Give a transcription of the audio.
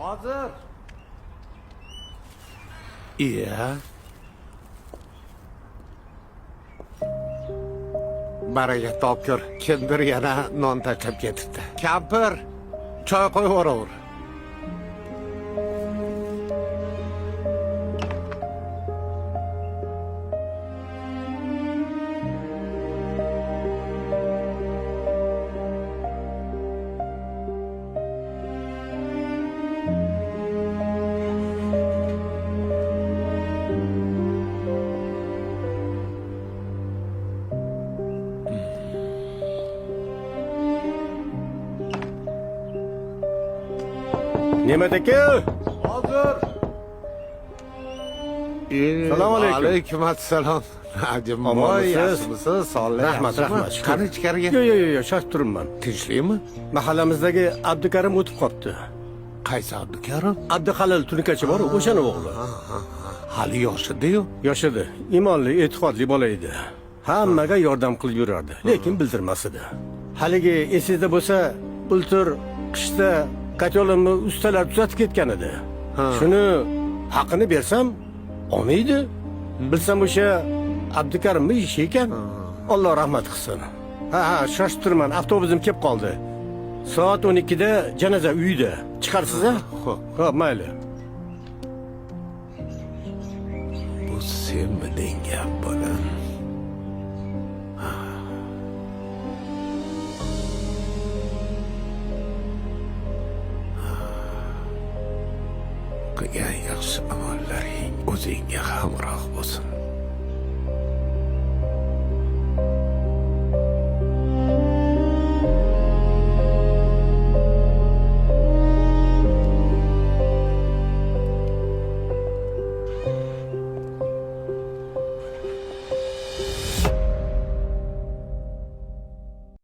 Hozir. Iya. Baraka topkur. Kimdir yana non tashlab ketibdi. Kampir, choy qo'yib yuboraver. Ne'mat aka. Hozir. Salom alaykum. Alaykum assalom. Najimboy, Omonmisiz? yaxshimisiz? Sog'lik. Rahmat, rahmat. Qani ichkariga? Yo'q, shart turibman. Tinchlikmi? Mahallamizdagi Abdukarim o'tib qolibdi. Qaysi Abdukarim? Abduhalil tunikachi bor, o'shani o'g'li. Hali yoshida-yu. Yosh edi, iymonli, e'tiqodli bola edi. Hammaga yordam qilib yurardi, lekin bildirmas edi. Haligi esingizda bo'lsa, bultur qishda katyolimni ustalar tuzatib ketgan edi. Shuni haqini bersam, olmaydi. Bilsam o'sha Abdukarimning ishi ekan. Alloh rahmat qilsin. Ha, shoshib turman, avtobusim kelib qoldi. Soat 12da janoza uyida. Chiqarsiz a? Xo'p, mayli. Bu senmi gap bolam? Qilgan yaxshi amallaring o'zingga hamroh bo'lsin.